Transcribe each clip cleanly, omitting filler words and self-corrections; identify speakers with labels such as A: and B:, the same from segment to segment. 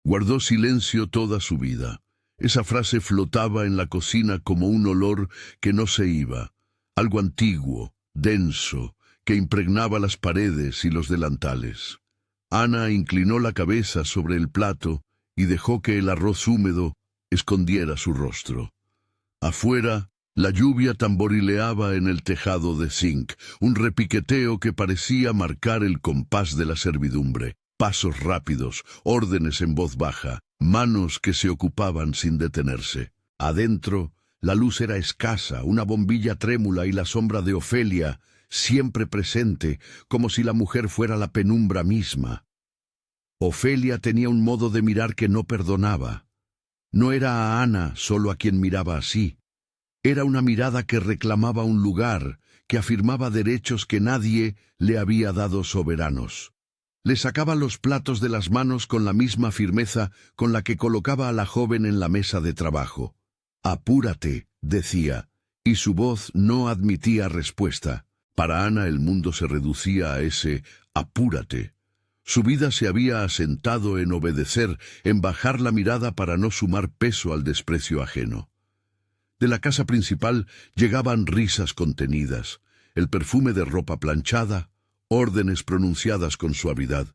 A: Guardó silencio toda su vida. Esa frase flotaba en la cocina como un olor que no se iba, algo antiguo, denso, que impregnaba las paredes y los delantales. Ana inclinó la cabeza sobre el plato y dejó que el arroz húmedo escondiera su rostro. Afuera, la lluvia tamborileaba en el tejado de zinc, un repiqueteo que parecía marcar el compás de la servidumbre. Pasos rápidos, órdenes en voz baja, manos que se ocupaban sin detenerse. Adentro, la luz era escasa, una bombilla trémula y la sombra de Ofelia, siempre presente, como si la mujer fuera la penumbra misma. Ofelia tenía un modo de mirar que no perdonaba. No era a Ana solo a quien miraba así. Era una mirada que reclamaba un lugar, que afirmaba derechos que nadie le había dado soberanos. Le sacaba los platos de las manos con la misma firmeza con la que colocaba a la joven en la mesa de trabajo. «Apúrate», decía, y su voz no admitía respuesta. Para Ana el mundo se reducía a ese «apúrate». Su vida se había asentado en obedecer, en bajar la mirada para no sumar peso al desprecio ajeno. De la casa principal llegaban risas contenidas, el perfume de ropa planchada, órdenes pronunciadas con suavidad.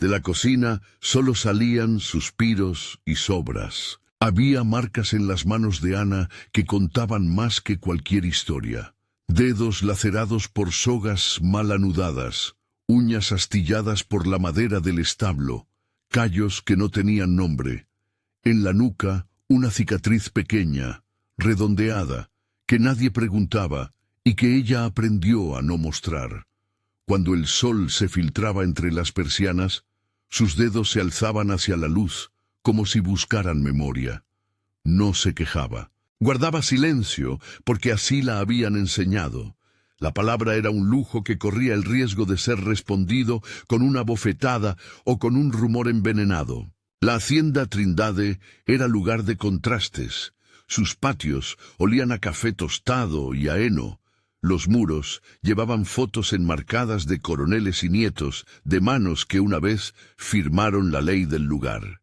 A: De la cocina solo salían suspiros y sobras. Había marcas en las manos de Ana que contaban más que cualquier historia. Dedos lacerados por sogas mal anudadas, uñas astilladas por la madera del establo, callos que no tenían nombre. En la nuca, una cicatriz pequeña, redondeada, que nadie preguntaba y que ella aprendió a no mostrar. Cuando el sol se filtraba entre las persianas, sus dedos se alzaban hacia la luz, como si buscaran memoria. No se quejaba. Guardaba silencio, porque así la habían enseñado. La palabra era un lujo que corría el riesgo de ser respondido con una bofetada o con un rumor envenenado. La hacienda Trindade era lugar de contrastes. Sus patios olían a café tostado y a heno. Los muros llevaban fotos enmarcadas de coroneles y nietos, de manos que una vez firmaron la ley del lugar.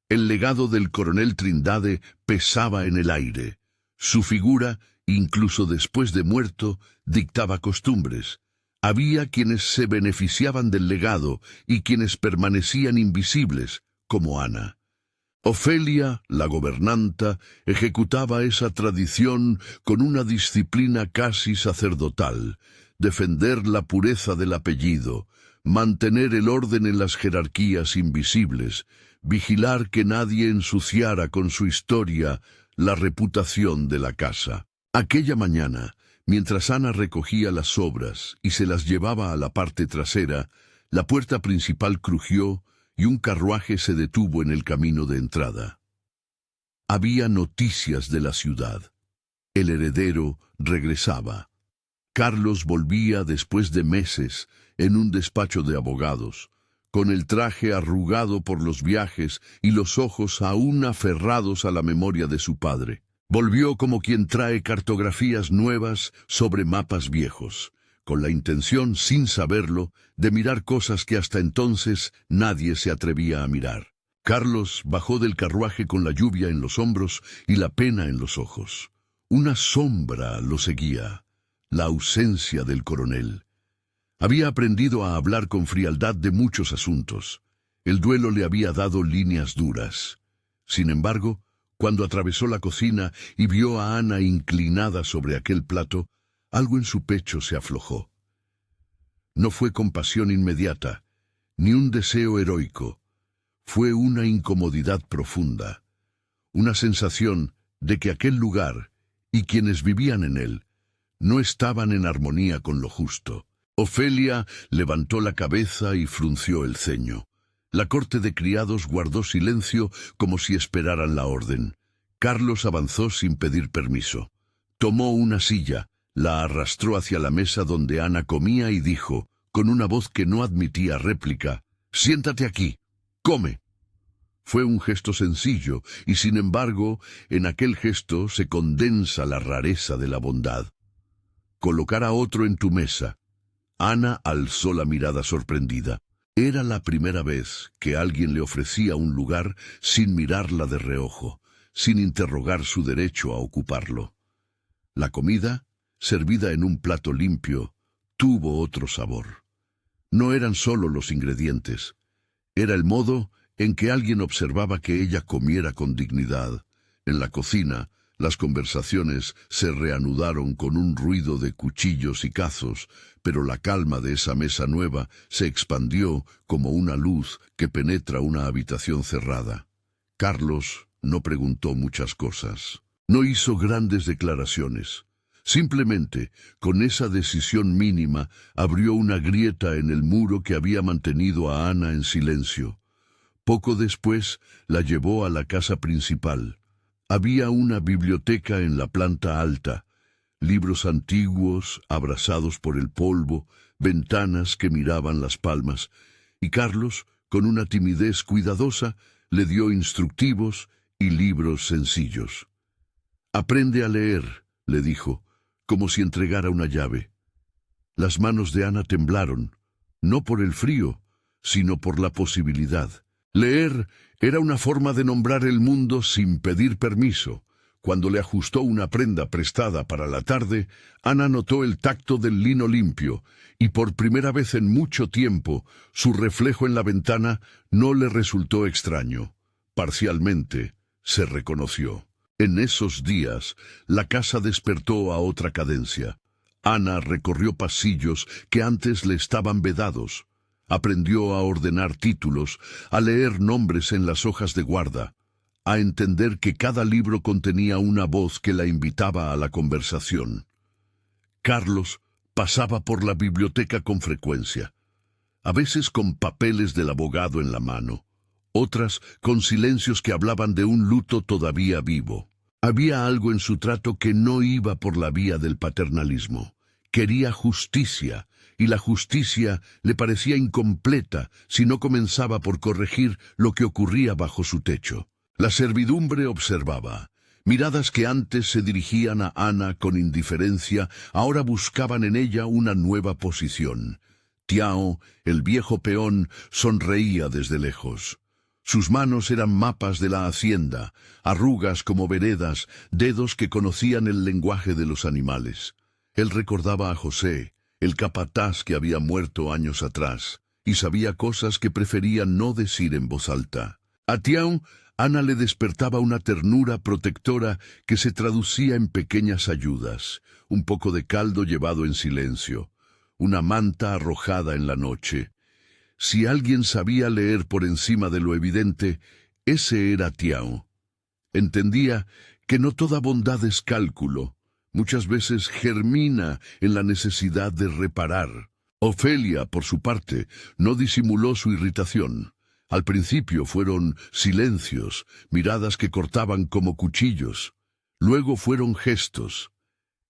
A: El legado del coronel Trindade pesaba en el aire. Su figura, incluso después de muerto, dictaba costumbres. Había quienes se beneficiaban del legado y quienes permanecían invisibles, como Ana. Ofelia, la gobernanta, ejecutaba esa tradición con una disciplina casi sacerdotal: defender la pureza del apellido, mantener el orden en las jerarquías invisibles, vigilar que nadie ensuciara con su historia la reputación de la casa. Aquella mañana, mientras Ana recogía las sobras y se las llevaba a la parte trasera, la puerta principal crujió y un carruaje se detuvo en el camino de entrada. Había noticias de la ciudad. El heredero regresaba. Carlos volvía después de meses en un despacho de abogados, con el traje arrugado por los viajes y los ojos aún aferrados a la memoria de su padre. Volvió como quien trae cartografías nuevas sobre mapas viejos, con la intención, sin saberlo, de mirar cosas que hasta entonces nadie se atrevía a mirar. Carlos bajó del carruaje con la lluvia en los hombros y la pena en los ojos. Una sombra lo seguía, la ausencia del coronel. Había aprendido a hablar con frialdad de muchos asuntos. El duelo le había dado líneas duras. Sin embargo, cuando atravesó la cocina y vio a Ana inclinada sobre aquel plato, algo en su pecho se aflojó. No fue compasión inmediata, ni un deseo heroico. Fue una incomodidad profunda, una sensación de que aquel lugar y quienes vivían en él no estaban en armonía con lo justo. Ofelia levantó la cabeza y frunció el ceño. La corte de criados guardó silencio como si esperaran la orden. Carlos avanzó sin pedir permiso. Tomó una silla, la arrastró hacia la mesa donde Ana comía y dijo, con una voz que no admitía réplica: «Siéntate aquí, come». Fue un gesto sencillo, y sin embargo, en aquel gesto se condensa la rareza de la bondad. Colocar a otro en tu mesa. Ana alzó la mirada sorprendida. Era la primera vez que alguien le ofrecía un lugar sin mirarla de reojo, sin interrogar su derecho a ocuparlo. La comida, servida en un plato limpio, tuvo otro sabor. No eran solo los ingredientes, era el modo en que alguien observaba que ella comiera con dignidad. En la cocina, las conversaciones se reanudaron con un ruido de cuchillos y cazos, pero la calma de esa mesa nueva se expandió como una luz que penetra una habitación cerrada. Carlos no preguntó muchas cosas. No hizo grandes declaraciones. Simplemente, con esa decisión mínima, abrió una grieta en el muro que había mantenido a Ana en silencio. Poco después, la llevó a la casa principal. Había una biblioteca en la planta alta, libros antiguos, abrasados por el polvo, ventanas que miraban las palmas, y Carlos, con una timidez cuidadosa, le dio instructivos y libros sencillos. «Aprende a leer», le dijo, como si entregara una llave. Las manos de Ana temblaron, no por el frío, sino por la posibilidad. Leer era una forma de nombrar el mundo sin pedir permiso. Cuando le ajustó una prenda prestada para la tarde, Ana notó el tacto del lino limpio, y por primera vez en mucho tiempo, su reflejo en la ventana no le resultó extraño. Parcialmente, se reconoció. En esos días, la casa despertó a otra cadencia. Ana recorrió pasillos que antes le estaban vedados. Aprendió a ordenar títulos, a leer nombres en las hojas de guarda, a entender que cada libro contenía una voz que la invitaba a la conversación. Carlos pasaba por la biblioteca con frecuencia, a veces con papeles del abogado en la mano, otras con silencios que hablaban de un luto todavía vivo. Había algo en su trato que no iba por la vía del paternalismo. Quería justicia, y la justicia le parecía incompleta si no comenzaba por corregir lo que ocurría bajo su techo. La servidumbre observaba. Miradas que antes se dirigían a Ana con indiferencia, ahora buscaban en ella una nueva posición. Tiao, el viejo peón, sonreía desde lejos. Sus manos eran mapas de la hacienda, arrugas como veredas, dedos que conocían el lenguaje de los animales. Él recordaba a José, el capataz que había muerto años atrás, y sabía cosas que prefería no decir en voz alta. A Tiao, Ana le despertaba una ternura protectora que se traducía en pequeñas ayudas, un poco de caldo llevado en silencio, una manta arrojada en la noche. Si alguien sabía leer por encima de lo evidente, ese era Tiao. Entendía que no toda bondad es cálculo, muchas veces germina en la necesidad de reparar. Ofelia, por su parte, no disimuló su irritación. Al principio fueron silencios, miradas que cortaban como cuchillos. Luego fueron gestos.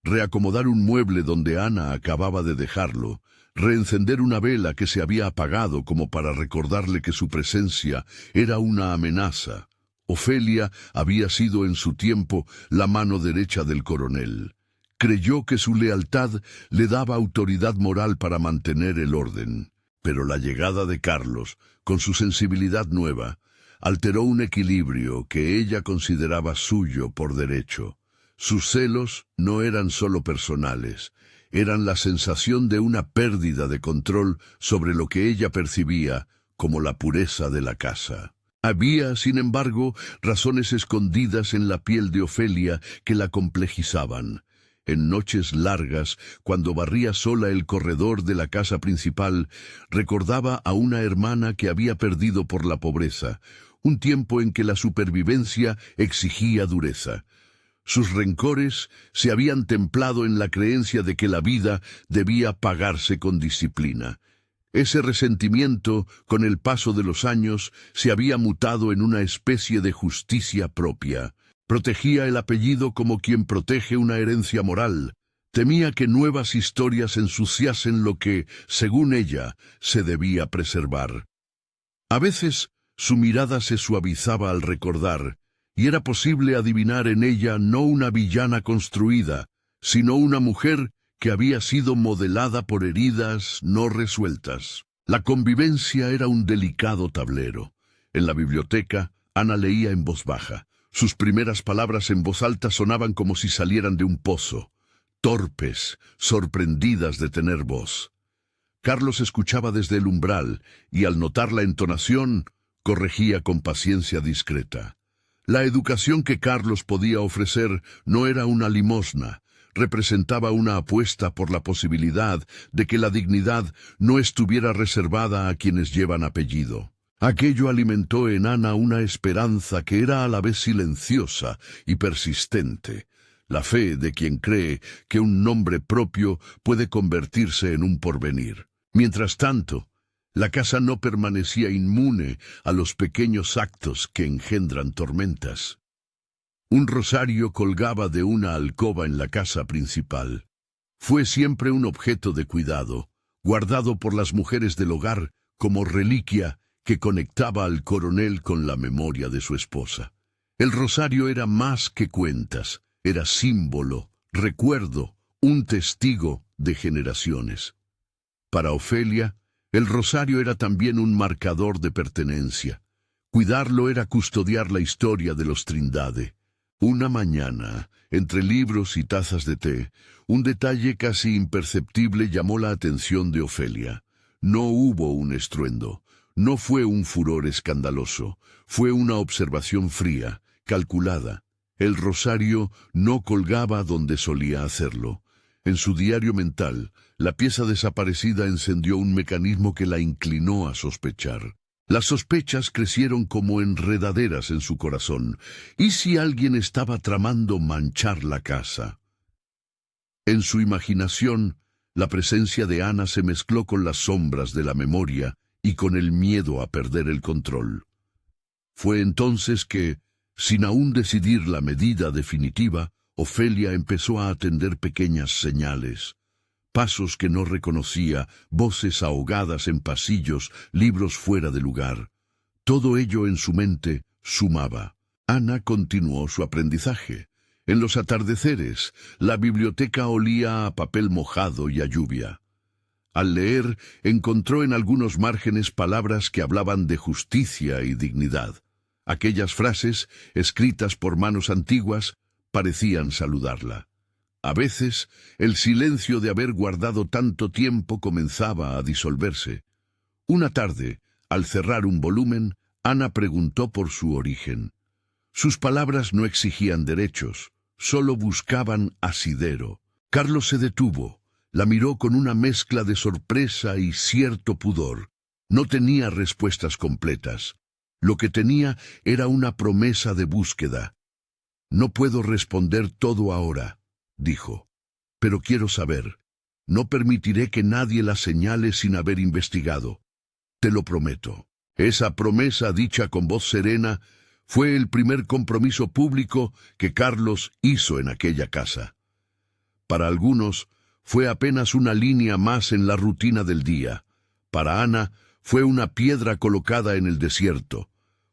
A: Reacomodar un mueble donde Ana acababa de dejarlo, reencender una vela que se había apagado como para recordarle que su presencia era una amenaza. Ofelia había sido en su tiempo la mano derecha del coronel. Creyó que su lealtad le daba autoridad moral para mantener el orden. Pero la llegada de Carlos, con su sensibilidad nueva, alteró un equilibrio que ella consideraba suyo por derecho. Sus celos no eran solo personales, eran la sensación de una pérdida de control sobre lo que ella percibía como la pureza de la casa. Había, sin embargo, razones escondidas en la piel de Ofelia que la complejizaban. En noches largas, cuando barría sola el corredor de la casa principal, recordaba a una hermana que había perdido por la pobreza, un tiempo en que la supervivencia exigía dureza. Sus rencores se habían templado en la creencia de que la vida debía pagarse con disciplina. Ese resentimiento, con el paso de los años, se había mutado en una especie de justicia propia. Protegía el apellido como quien protege una herencia moral. Temía que nuevas historias ensuciasen lo que, según ella, se debía preservar. A veces, su mirada se suavizaba al recordar, y era posible adivinar en ella no una villana construida, sino una mujer que había sido modelada por heridas no resueltas. La convivencia era un delicado tablero. En la biblioteca, Ana leía en voz baja. Sus primeras palabras en voz alta sonaban como si salieran de un pozo, torpes, sorprendidas de tener voz. Carlos escuchaba desde el umbral y al notar la entonación, corregía con paciencia discreta. La educación que Carlos podía ofrecer no era una limosna, representaba una apuesta por la posibilidad de que la dignidad no estuviera reservada a quienes llevan apellido. Aquello alimentó en Ana una esperanza que era a la vez silenciosa y persistente, la fe de quien cree que un nombre propio puede convertirse en un porvenir. Mientras tanto, la casa no permanecía inmune a los pequeños actos que engendran tormentas. Un rosario colgaba de una alcoba en la casa principal. Fue siempre un objeto de cuidado, guardado por las mujeres del hogar como reliquia que conectaba al coronel con la memoria de su esposa. El rosario era más que cuentas, era símbolo, recuerdo, un testigo de generaciones. Para Ofelia, el rosario era también un marcador de pertenencia. Cuidarlo era custodiar la historia de los Trindade. Una mañana, entre libros y tazas de té, un detalle casi imperceptible llamó la atención de Ofelia. No hubo un estruendo, no fue un furor escandaloso, fue una observación fría, calculada. El rosario no colgaba donde solía hacerlo. En su diario mental, la pieza desaparecida encendió un mecanismo que la inclinó a sospechar. Las sospechas crecieron como enredaderas en su corazón. ¿Y si alguien estaba tramando manchar la casa? En su imaginación, la presencia de Ana se mezcló con las sombras de la memoria y con el miedo a perder el control. Fue entonces que, sin aún decidir la medida definitiva, Ofelia empezó a atender pequeñas señales. Pasos que no reconocía, voces ahogadas en pasillos, libros fuera de lugar. Todo ello en su mente sumaba. Ana continuó su aprendizaje. En los atardeceres, la biblioteca olía a papel mojado y a lluvia. Al leer, encontró en algunos márgenes palabras que hablaban de justicia y dignidad. Aquellas frases, escritas por manos antiguas, parecían saludarla. A veces, el silencio de haber guardado tanto tiempo comenzaba a disolverse. Una tarde, al cerrar un volumen, Ana preguntó por su origen. Sus palabras no exigían derechos, solo buscaban asidero. Carlos se detuvo, la miró con una mezcla de sorpresa y cierto pudor. No tenía respuestas completas. Lo que tenía era una promesa de búsqueda. «No puedo responder todo ahora», dijo, «pero quiero saber. No permitiré que nadie la señale sin haber investigado. Te lo prometo». Esa promesa, dicha con voz serena, fue el primer compromiso público que Carlos hizo en aquella casa. Para algunos, fue apenas una línea más en la rutina del día. Para Ana, fue una piedra colocada en el desierto.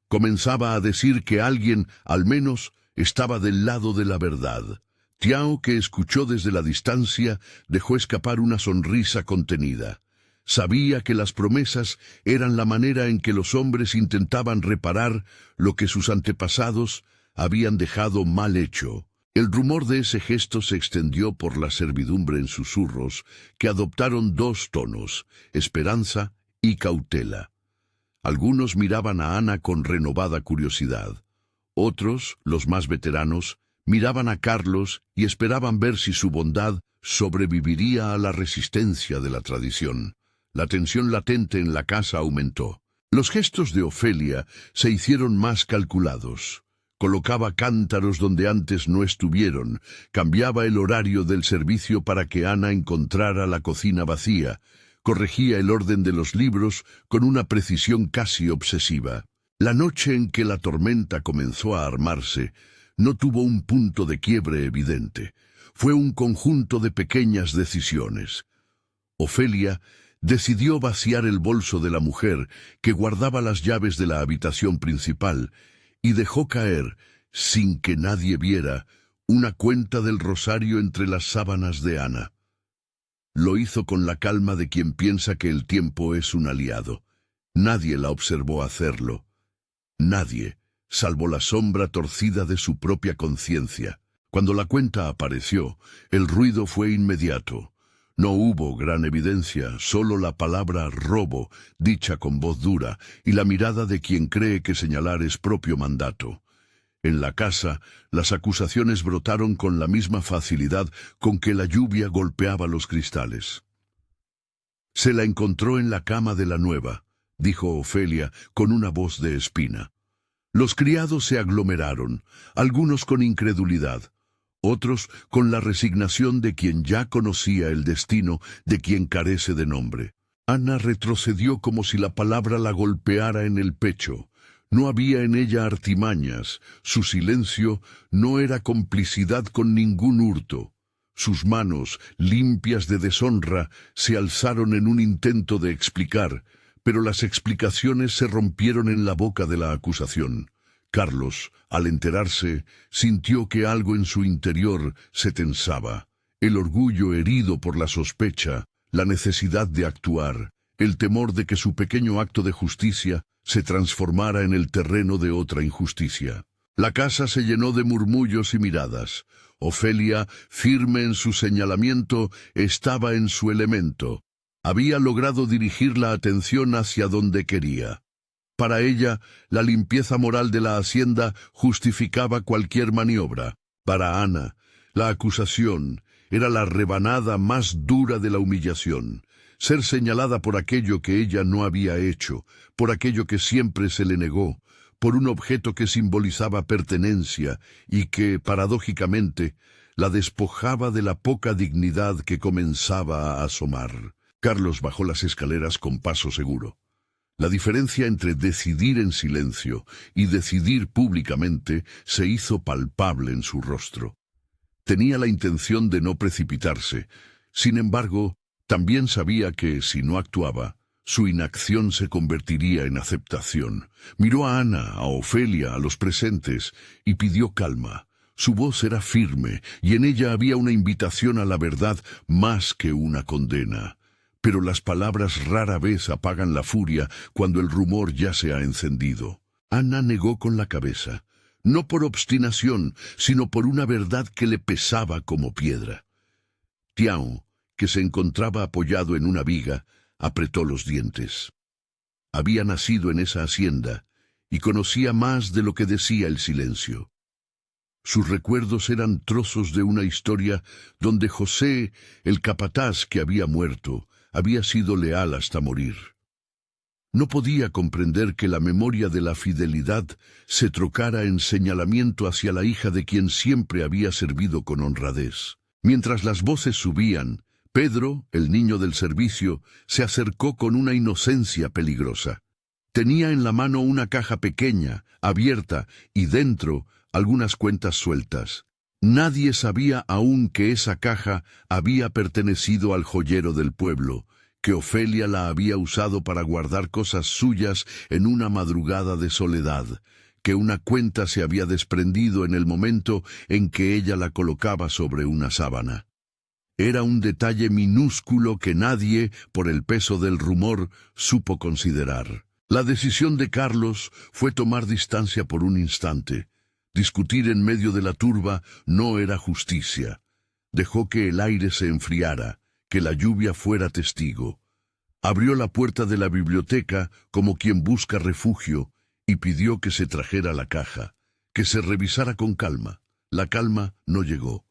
A: Comenzaba a decir que alguien, al menos, estaba del lado de la verdad. Tiao, que escuchó desde la distancia, dejó escapar una sonrisa contenida. Sabía que las promesas eran la manera en que los hombres intentaban reparar lo que sus antepasados habían dejado mal hecho. El rumor de ese gesto se extendió por la servidumbre en susurros, que adoptaron dos tonos, esperanza y cautela. Algunos miraban a Ana con renovada curiosidad. Otros, los más veteranos, miraban a Carlos y esperaban ver si su bondad sobreviviría a la resistencia de la tradición. La tensión latente en la casa aumentó. Los gestos de Ofelia se hicieron más calculados. Colocaba cántaros donde antes no estuvieron, cambiaba el horario del servicio para que Ana encontrara la cocina vacía, corregía el orden de los libros con una precisión casi obsesiva. La noche en que la tormenta comenzó a armarse, no tuvo un punto de quiebre evidente. Fue un conjunto de pequeñas decisiones. Ofelia decidió vaciar el bolso de la mujer que guardaba las llaves de la habitación principal y dejó caer, sin que nadie viera, una cuenta del rosario entre las sábanas de Ana. Lo hizo con la calma de quien piensa que el tiempo es un aliado. Nadie la observó hacerlo. Nadie, salvo la sombra torcida de su propia conciencia. Cuando la cuenta apareció, el ruido fue inmediato. No hubo gran evidencia, solo la palabra robo, dicha con voz dura, y la mirada de quien cree que señalar es propio mandato. En la casa, las acusaciones brotaron con la misma facilidad con que la lluvia golpeaba los cristales. «Se la encontró en la cama de la nueva», dijo Ofelia con una voz de espina. Los criados se aglomeraron, algunos con incredulidad, otros con la resignación de quien ya conocía el destino de quien carece de nombre. Ana retrocedió como si la palabra la golpeara en el pecho. No había en ella artimañas, su silencio no era complicidad con ningún hurto. Sus manos, limpias de deshonra, se alzaron en un intento de explicar, pero las explicaciones se rompieron en la boca de la acusación. Carlos, al enterarse, sintió que algo en su interior se tensaba. El orgullo herido por la sospecha, la necesidad de actuar, el temor de que su pequeño acto de justicia se transformara en el terreno de otra injusticia. La casa se llenó de murmullos y miradas. Ofelia, firme en su señalamiento, estaba en su elemento. Había logrado dirigir la atención hacia donde quería. Para ella, la limpieza moral de la hacienda justificaba cualquier maniobra. Para Ana, la acusación era la rebanada más dura de la humillación. Ser señalada por aquello que ella no había hecho, por aquello que siempre se le negó, por un objeto que simbolizaba pertenencia y que, paradójicamente, la despojaba de la poca dignidad que comenzaba a asomar. Carlos bajó las escaleras con paso seguro. La diferencia entre decidir en silencio y decidir públicamente se hizo palpable en su rostro. Tenía la intención de no precipitarse. Sin embargo, también sabía que, si no actuaba, su inacción se convertiría en aceptación. Miró a Ana, a Ofelia, a los presentes, y pidió calma. Su voz era firme, y en ella había una invitación a la verdad más que una condena. Pero las palabras rara vez apagan la furia cuando el rumor ya se ha encendido. Ana negó con la cabeza, no por obstinación, sino por una verdad que le pesaba como piedra. Tião, que se encontraba apoyado en una viga, apretó los dientes. Había nacido en esa hacienda y conocía más de lo que decía el silencio. Sus recuerdos eran trozos de una historia donde José, el capataz que había muerto, había sido leal hasta morir. No podía comprender que la memoria de la fidelidad se trocara en señalamiento hacia la hija de quien siempre había servido con honradez. Mientras las voces subían, Pedro, el niño del servicio, se acercó con una inocencia peligrosa. Tenía en la mano una caja pequeña, abierta, y dentro algunas cuentas sueltas. Nadie sabía aún que esa caja había pertenecido al joyero del pueblo, que Ofelia la había usado para guardar cosas suyas en una madrugada de soledad, que una cuenta se había desprendido en el momento en que ella la colocaba sobre una sábana. Era un detalle minúsculo que nadie, por el peso del rumor, supo considerar. La decisión de Carlos fue tomar distancia por un instante. Discutir en medio de la turba no era justicia. Dejó que el aire se enfriara, que la lluvia fuera testigo. Abrió la puerta de la biblioteca como quien busca refugio y pidió que se trajera la caja, que se revisara con calma. La calma no llegó.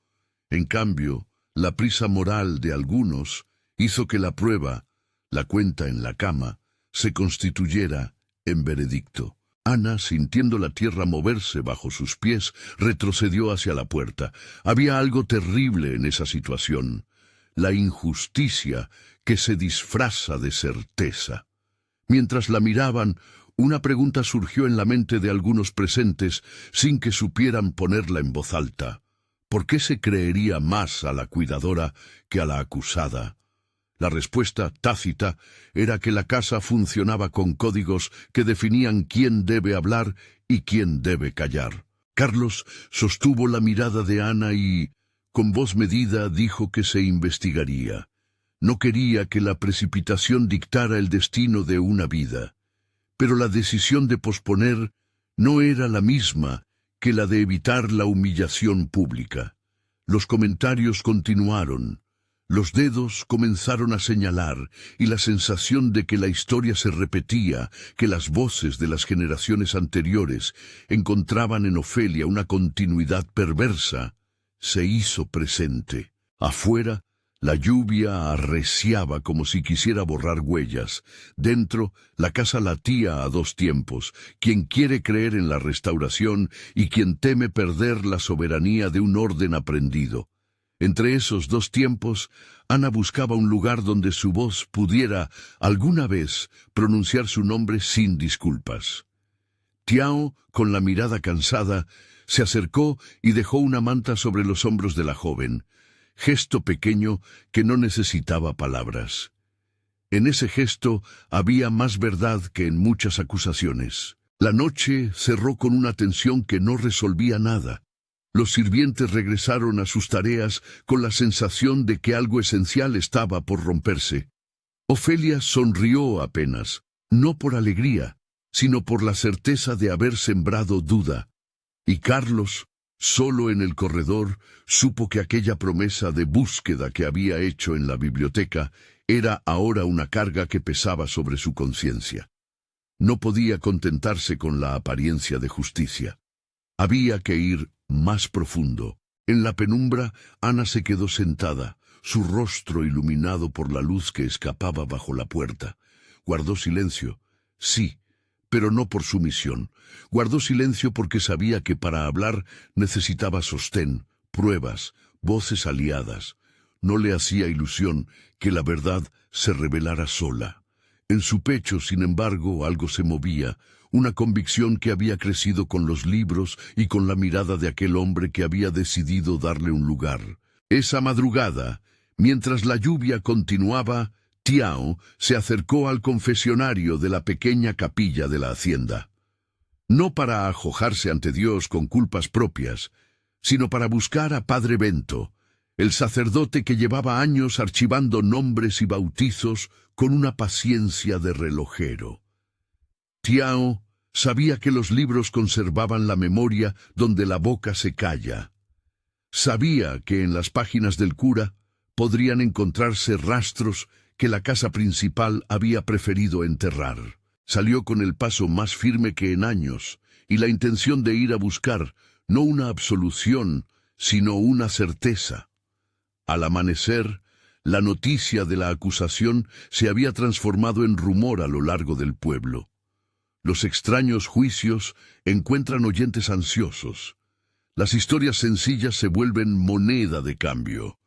A: En cambio, la prisa moral de algunos hizo que la prueba, la cuenta en la cama, se constituyera en veredicto. Ana, sintiendo la tierra moverse bajo sus pies, retrocedió hacia la puerta. Había algo terrible en esa situación. La injusticia que se disfraza de certeza. Mientras la miraban, una pregunta surgió en la mente de algunos presentes sin que supieran ponerla en voz alta. ¿Por qué se creería más a la cuidadora que a la acusada? La respuesta tácita era que la casa funcionaba con códigos que definían quién debe hablar y quién debe callar. Carlos sostuvo la mirada de Ana y, con voz medida, dijo que se investigaría. No quería que la precipitación dictara el destino de una vida, pero la decisión de posponer no era la misma que la de evitar la humillación pública. Los comentarios continuaron, los dedos comenzaron a señalar y la sensación de que la historia se repetía, que las voces de las generaciones anteriores encontraban en Ofelia una continuidad perversa, se hizo presente. Afuera, la lluvia arreciaba como si quisiera borrar huellas. Dentro, la casa latía a dos tiempos, quien quiere creer en la restauración y quien teme perder la soberanía de un orden aprendido. Entre esos dos tiempos, Ana buscaba un lugar donde su voz pudiera, alguna vez, pronunciar su nombre sin disculpas. Tiao, con la mirada cansada, se acercó y dejó una manta sobre los hombros de la joven, gesto pequeño que no necesitaba palabras. En ese gesto había más verdad que en muchas acusaciones. La noche cerró con una tensión que no resolvía nada. Los sirvientes regresaron a sus tareas con la sensación de que algo esencial estaba por romperse. Ofelia sonrió apenas, no por alegría, sino por la certeza de haber sembrado duda. Y Carlos, solo en el corredor, supo que aquella promesa de búsqueda que había hecho en la biblioteca era ahora una carga que pesaba sobre su conciencia. No podía contentarse con la apariencia de justicia. Había que ir más profundo. En la penumbra, Ana se quedó sentada, su rostro iluminado por la luz que escapaba bajo la puerta. Guardó silencio. Sí, pero no por sumisión. Guardó silencio porque sabía que para hablar necesitaba sostén, pruebas, voces aliadas. No le hacía ilusión que la verdad se revelara sola. En su pecho, sin embargo, algo se movía, una convicción que había crecido con los libros y con la mirada de aquel hombre que había decidido darle un lugar. Esa madrugada, mientras la lluvia continuaba, Tiao se acercó al confesionario de la pequeña capilla de la hacienda. No para ajojarse ante Dios con culpas propias, sino para buscar a Padre Bento, el sacerdote que llevaba años archivando nombres y bautizos con una paciencia de relojero. Tiao sabía que los libros conservaban la memoria donde la boca se calla. Sabía que en las páginas del cura podrían encontrarse rastros que la casa principal había preferido enterrar. Salió con el paso más firme que en años, y la intención de ir a buscar no una absolución, sino una certeza. Al amanecer, la noticia de la acusación se había transformado en rumor a lo largo del pueblo. Los extraños juicios encuentran oyentes ansiosos. Las historias sencillas se vuelven moneda de cambio.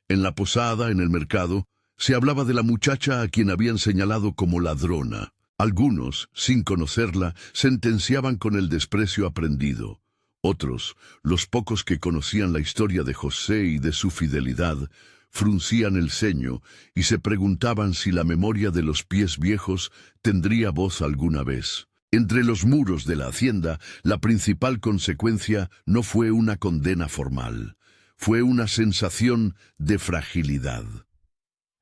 A: En la posada, en el mercado, se hablaba de la muchacha a quien habían señalado como ladrona. Algunos, sin conocerla, sentenciaban con el desprecio aprendido. Otros, los pocos que conocían la historia de José y de su fidelidad, fruncían el ceño y se preguntaban si la memoria de los pies viejos tendría voz alguna vez. Entre los muros de la hacienda, la principal consecuencia no fue una condena formal, fue una sensación de fragilidad.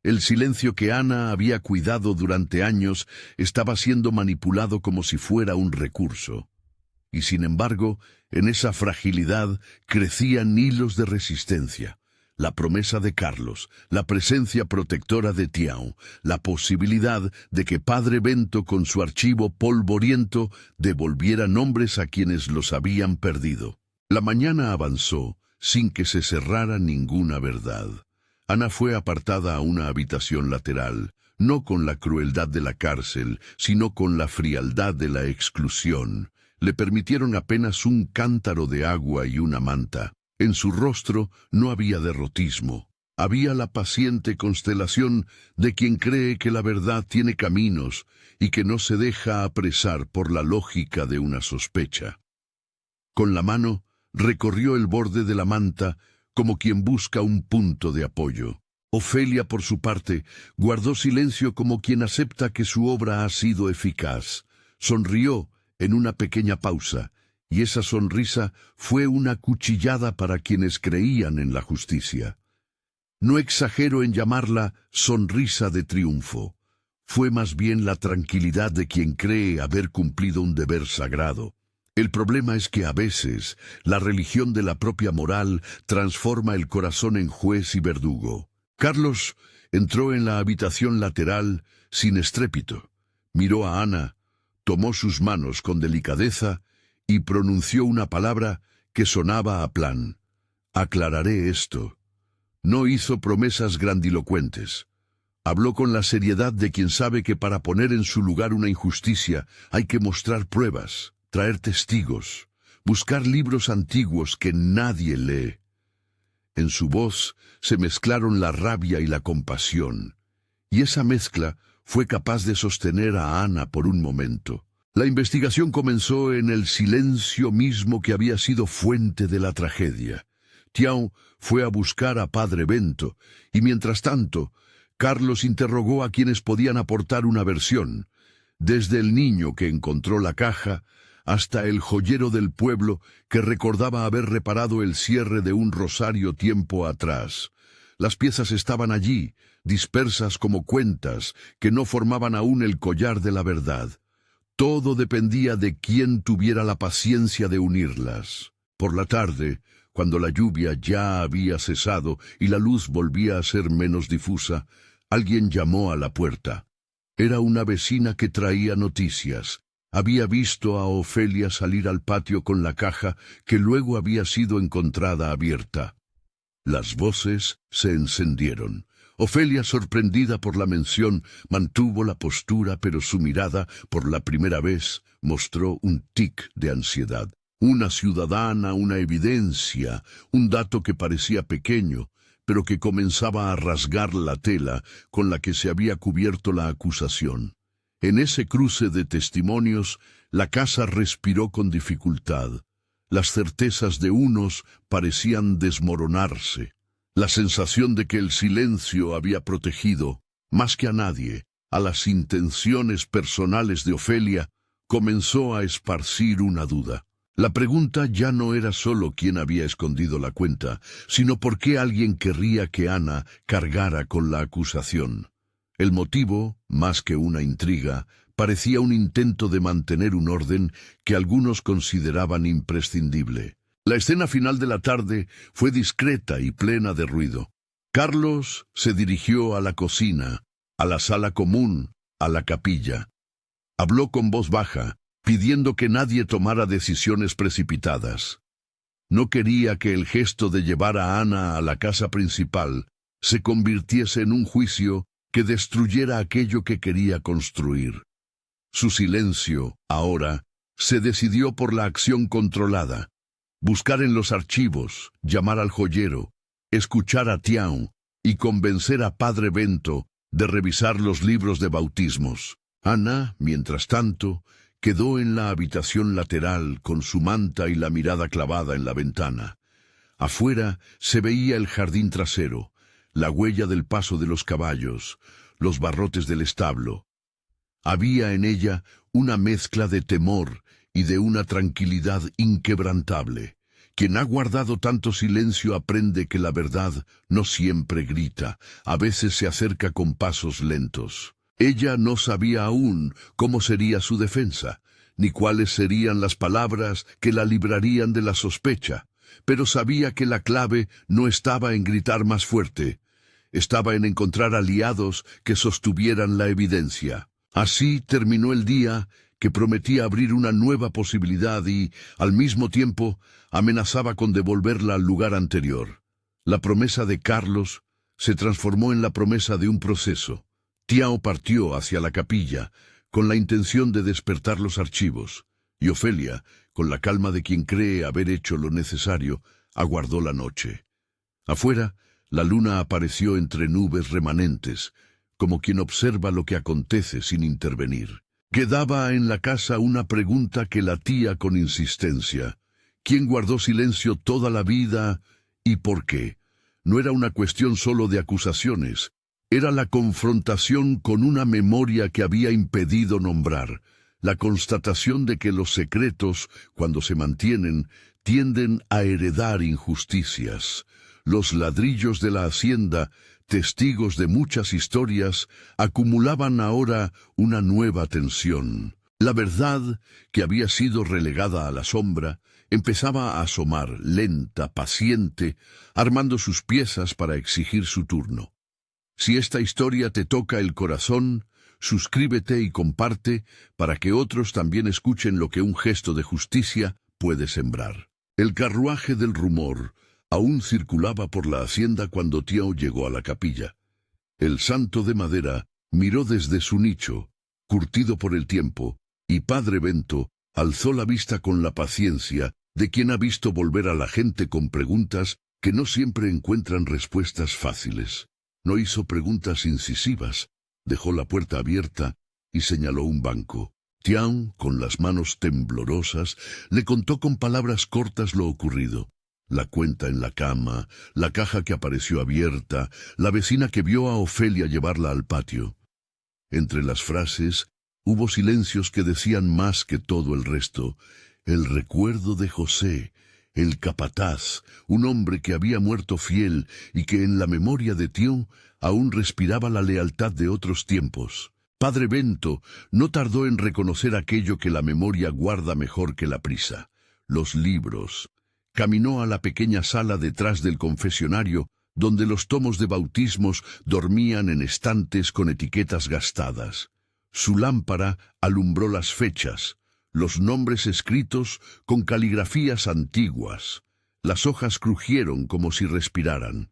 A: El silencio que Ana había cuidado durante años estaba siendo manipulado como si fuera un recurso. Y sin embargo, en esa fragilidad crecían hilos de resistencia. La promesa de Carlos, la presencia protectora de Tiao, la posibilidad de que Padre Bento con su archivo polvoriento devolviera nombres a quienes los habían perdido. La mañana avanzó sin que se cerrara ninguna verdad. Ana fue apartada a una habitación lateral, no con la crueldad de la cárcel, sino con la frialdad de la exclusión. Le permitieron apenas un cántaro de agua y una manta. En su rostro no había derrotismo. Había la paciente constelación de quien cree que la verdad tiene caminos y que no se deja apresar por la lógica de una sospecha. Con la mano recorrió el borde de la manta como quien busca un punto de apoyo. Ofelia, por su parte, guardó silencio como quien acepta que su obra ha sido eficaz. Sonrió en una pequeña pausa, y esa sonrisa fue una cuchillada para quienes creían en la justicia. No exagero en llamarla sonrisa de triunfo. Fue más bien la tranquilidad de quien cree haber cumplido un deber sagrado. El problema es que a veces la religión de la propia moral transforma el corazón en juez y verdugo. Carlos entró en la habitación lateral sin estrépito. Miró a Ana, tomó sus manos con delicadeza y pronunció una palabra que sonaba a plan. Aclararé esto. No hizo promesas grandilocuentes. Habló con la seriedad de quien sabe que para poner en su lugar una injusticia hay que mostrar pruebas, traer testigos, buscar libros antiguos que nadie lee. En su voz se mezclaron la rabia y la compasión, y esa mezcla fue capaz de sostener a Ana por un momento. La investigación comenzó en el silencio mismo que había sido fuente de la tragedia. Tião fue a buscar a Padre Bento, y mientras tanto, Carlos interrogó a quienes podían aportar una versión, desde el niño que encontró la caja hasta el joyero del pueblo que recordaba haber reparado el cierre de un rosario tiempo atrás. Las piezas estaban allí, dispersas como cuentas, que no formaban aún el collar de la verdad. Todo dependía de quién tuviera la paciencia de unirlas. Por la tarde, cuando la lluvia ya había cesado y la luz volvía a ser menos difusa, alguien llamó a la puerta. Era una vecina que traía noticias. Había visto a Ofelia salir al patio con la caja que luego había sido encontrada abierta. Las voces se encendieron. Ofelia, sorprendida por la mención, mantuvo la postura, pero su mirada, por la primera vez, mostró un tic de ansiedad. Una ciudadana, una evidencia, un dato que parecía pequeño, pero que comenzaba a rasgar la tela con la que se había cubierto la acusación. En ese cruce de testimonios, la casa respiró con dificultad. Las certezas de unos parecían desmoronarse. La sensación de que el silencio había protegido, más que a nadie, a las intenciones personales de Ofelia, comenzó a esparcir una duda. La pregunta ya no era solo quién había escondido la cuenta, sino por qué alguien querría que Ana cargara con la acusación. El motivo, más que una intriga, parecía un intento de mantener un orden que algunos consideraban imprescindible. La escena final de la tarde fue discreta y plena de ruido. Carlos se dirigió a la cocina, a la sala común, a la capilla. Habló con voz baja, pidiendo que nadie tomara decisiones precipitadas. No quería que el gesto de llevar a Ana a la casa principal se convirtiese en un juicio que destruyera aquello que quería construir. Su silencio, ahora, se decidió por la acción controlada. Buscar en los archivos, llamar al joyero, escuchar a Tião y convencer a Padre Bento de revisar los libros de bautismos. Ana, mientras tanto, quedó en la habitación lateral con su manta y la mirada clavada en la ventana. Afuera se veía el jardín trasero, la huella del paso de los caballos, los barrotes del establo. Había en ella una mezcla de temor y de una tranquilidad inquebrantable. Quien ha guardado tanto silencio aprende que la verdad no siempre grita, a veces se acerca con pasos lentos. Ella no sabía aún cómo sería su defensa, ni cuáles serían las palabras que la librarían de la sospecha, pero sabía que la clave no estaba en gritar más fuerte, estaba en encontrar aliados que sostuvieran la evidencia. Así terminó el día que prometía abrir una nueva posibilidad y, al mismo tiempo, amenazaba con devolverla al lugar anterior. La promesa de Carlos se transformó en la promesa de un proceso. Tião partió hacia la capilla, con la intención de despertar los archivos, y Ofelia, con la calma de quien cree haber hecho lo necesario, aguardó la noche. Afuera, la luna apareció entre nubes remanentes, como quien observa lo que acontece sin intervenir. Quedaba en la casa una pregunta que latía con insistencia. ¿Quién guardó silencio toda la vida y por qué? No era una cuestión solo de acusaciones, era la confrontación con una memoria que había impedido nombrar, la constatación de que los secretos, cuando se mantienen, tienden a heredar injusticias. Los ladrillos de la hacienda, testigos de muchas historias, acumulaban ahora una nueva tensión. La verdad, que había sido relegada a la sombra, empezaba a asomar, lenta, paciente, armando sus piezas para exigir su turno. Si esta historia te toca el corazón, suscríbete y comparte para que otros también escuchen lo que un gesto de justicia puede sembrar. El carruaje del rumor aún circulaba por la hacienda cuando Tiao llegó a la capilla. El santo de madera miró desde su nicho, curtido por el tiempo, y Padre Bento alzó la vista con la paciencia de quien ha visto volver a la gente con preguntas que no siempre encuentran respuestas fáciles. No hizo preguntas incisivas, dejó la puerta abierta y señaló un banco. Tiao, con las manos temblorosas, le contó con palabras cortas lo ocurrido. La cuenta en la cama, la caja que apareció abierta, la vecina que vio a Ofelia llevarla al patio. Entre las frases, hubo silencios que decían más que todo el resto. El recuerdo de José, el capataz, un hombre que había muerto fiel y que en la memoria de Tiao aún respiraba la lealtad de otros tiempos. Padre Bento no tardó en reconocer aquello que la memoria guarda mejor que la prisa: los libros. Caminó a la pequeña sala detrás del confesionario, donde los tomos de bautismos dormían en estantes con etiquetas gastadas. Su lámpara alumbró las fechas, los nombres escritos con caligrafías antiguas. Las hojas crujieron como si respiraran.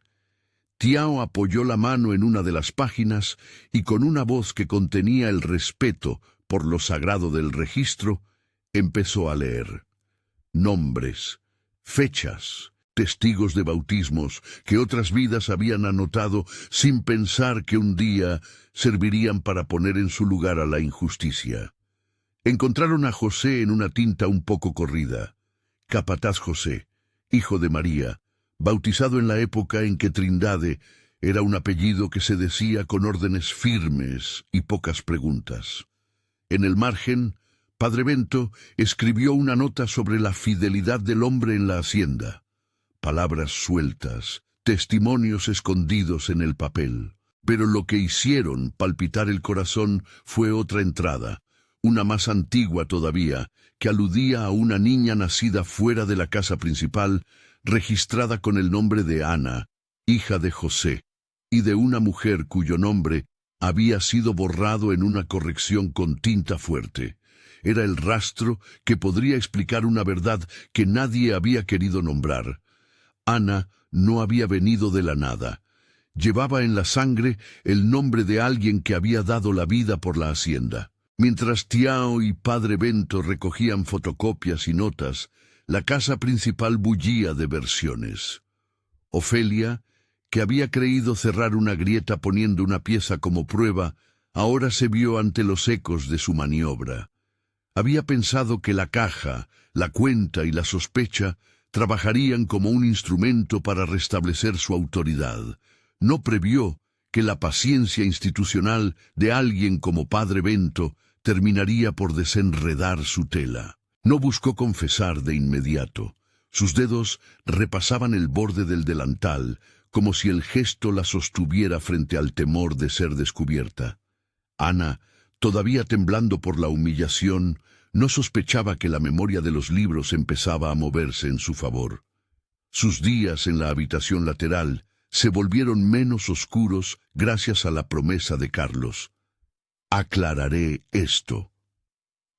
A: Tiao apoyó la mano en una de las páginas y con una voz que contenía el respeto por lo sagrado del registro, empezó a leer. Nombres, fechas, testigos de bautismos que otras vidas habían anotado sin pensar que un día servirían para poner en su lugar a la injusticia. Encontraron a José en una tinta un poco corrida. Capataz José, hijo de María, bautizado en la época en que Trindade era un apellido que se decía con órdenes firmes y pocas preguntas. En el margen, Padre Bento escribió una nota sobre la fidelidad del hombre en la hacienda. Palabras sueltas, testimonios escondidos en el papel. Pero lo que hicieron palpitar el corazón fue otra entrada, una más antigua todavía, que aludía a una niña nacida fuera de la casa principal, registrada con el nombre de Ana, hija de José, y de una mujer cuyo nombre había sido borrado en una corrección con tinta fuerte. Era el rastro que podría explicar una verdad que nadie había querido nombrar. Ana no había venido de la nada. Llevaba en la sangre el nombre de alguien que había dado la vida por la hacienda. Mientras Tiao y Padre Bento recogían fotocopias y notas, la casa principal bullía de versiones. Ofelia, que había creído cerrar una grieta poniendo una pieza como prueba, ahora se vio ante los ecos de su maniobra. Había pensado que la caja, la cuenta y la sospecha trabajarían como un instrumento para restablecer su autoridad. No previó que la paciencia institucional de alguien como Padre Bento terminaría por desenredar su tela. No buscó confesar de inmediato. Sus dedos repasaban el borde del delantal, como si el gesto la sostuviera frente al temor de ser descubierta. Ana, todavía temblando por la humillación, no sospechaba que la memoria de los libros empezaba a moverse en su favor. Sus días en la habitación lateral se volvieron menos oscuros gracias a la promesa de Carlos. Aclararé esto.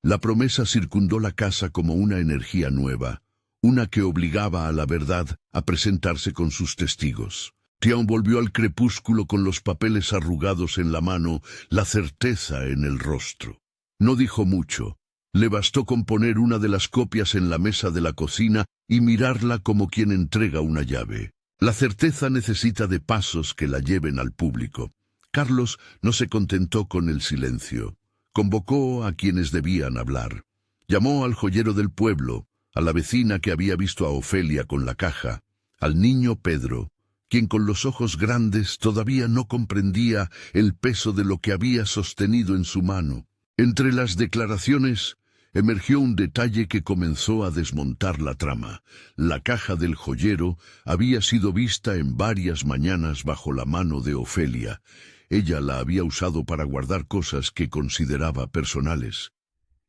A: La promesa circundó la casa como una energía nueva, una que obligaba a la verdad a presentarse con sus testigos. Tiao volvió al crepúsculo con los papeles arrugados en la mano, la certeza en el rostro. No dijo mucho. Le bastó con poner una de las copias en la mesa de la cocina y mirarla como quien entrega una llave. La certeza necesita de pasos que la lleven al público. Carlos no se contentó con el silencio. Convocó a quienes debían hablar. Llamó al joyero del pueblo, a la vecina que había visto a Ofelia con la caja, al niño Pedro, quien con los ojos grandes todavía no comprendía el peso de lo que había sostenido en su mano. Entre las declaraciones, emergió un detalle que comenzó a desmontar la trama. La caja del joyero había sido vista en varias mañanas bajo la mano de Ofelia. Ella la había usado para guardar cosas que consideraba personales.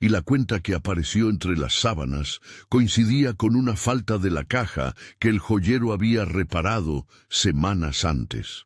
A: Y la cuenta que apareció entre las sábanas coincidía con una falta de la caja que el joyero había reparado semanas antes.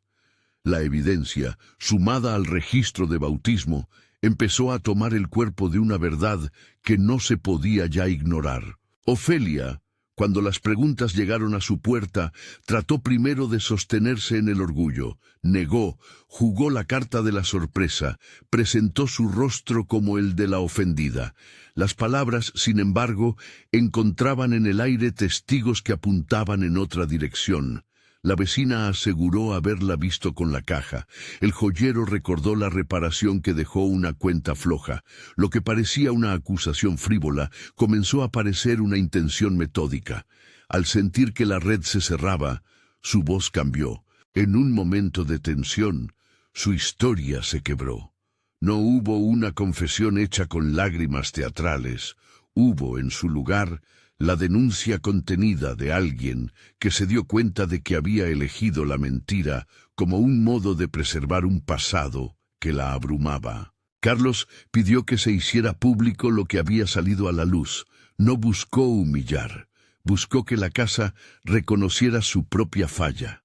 A: La evidencia, sumada al registro de bautismo, empezó a tomar el cuerpo de una verdad que no se podía ya ignorar. Ofelia, cuando las preguntas llegaron a su puerta, trató primero de sostenerse en el orgullo, negó, jugó la carta de la sorpresa, presentó su rostro como el de la ofendida. Las palabras, sin embargo, encontraban en el aire testigos que apuntaban en otra dirección. La vecina aseguró haberla visto con la caja. El joyero recordó la reparación que dejó una cuenta floja. Lo que parecía una acusación frívola comenzó a parecer una intención metódica. Al sentir que la red se cerraba, su voz cambió. En un momento de tensión, su historia se quebró. No hubo una confesión hecha con lágrimas teatrales. Hubo, en su lugar, la denuncia contenida de alguien que se dio cuenta de que había elegido la mentira como un modo de preservar un pasado que la abrumaba. Carlos pidió que se hiciera público lo que había salido a la luz. No buscó humillar, buscó que la casa reconociera su propia falla.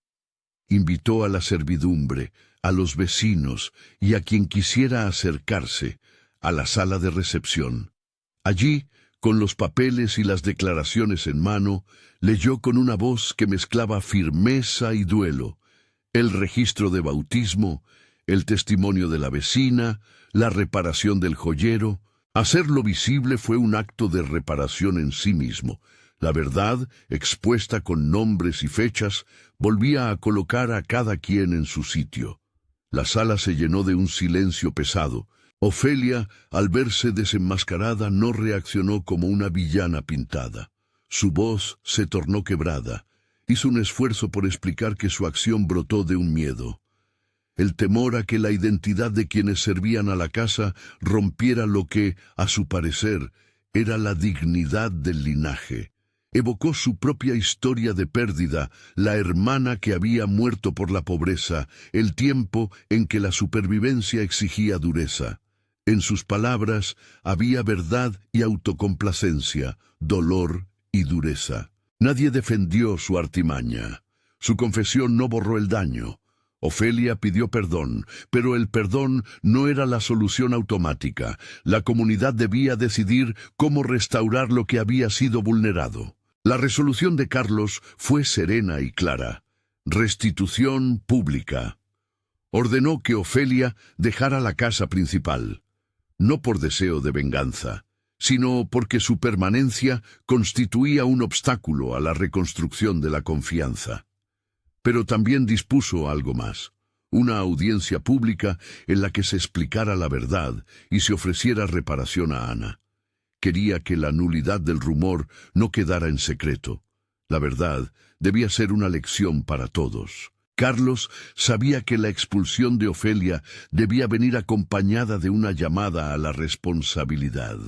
A: Invitó a la servidumbre, a los vecinos y a quien quisiera acercarse a la sala de recepción. Allí, con los papeles y las declaraciones en mano, leyó con una voz que mezclaba firmeza y duelo el registro de bautismo, el testimonio de la vecina, la reparación del joyero. Hacerlo visible fue un acto de reparación en sí mismo. La verdad, expuesta con nombres y fechas, volvía a colocar a cada quien en su sitio. La sala se llenó de un silencio pesado. Ofelia, al verse desenmascarada, no reaccionó como una villana pintada. Su voz se tornó quebrada. Hizo un esfuerzo por explicar que su acción brotó de un miedo. El temor a que la identidad de quienes servían a la casa rompiera lo que, a su parecer, era la dignidad del linaje. Evocó su propia historia de pérdida, la hermana que había muerto por la pobreza, el tiempo en que la supervivencia exigía dureza. En sus palabras había verdad y autocomplacencia, dolor y dureza. Nadie defendió su artimaña. Su confesión no borró el daño. Ofelia pidió perdón, pero el perdón no era la solución automática. La comunidad debía decidir cómo restaurar lo que había sido vulnerado. La resolución de Carlos fue serena y clara. Restitución pública. Ordenó que Ofelia dejara la casa principal. No por deseo de venganza, sino porque su permanencia constituía un obstáculo a la reconstrucción de la confianza. Pero también dispuso algo más, una audiencia pública en la que se explicara la verdad y se ofreciera reparación a Ana. Quería que la nulidad del rumor no quedara en secreto. La verdad debía ser una lección para todos. Carlos sabía que la expulsión de Ofelia debía venir acompañada de una llamada a la responsabilidad.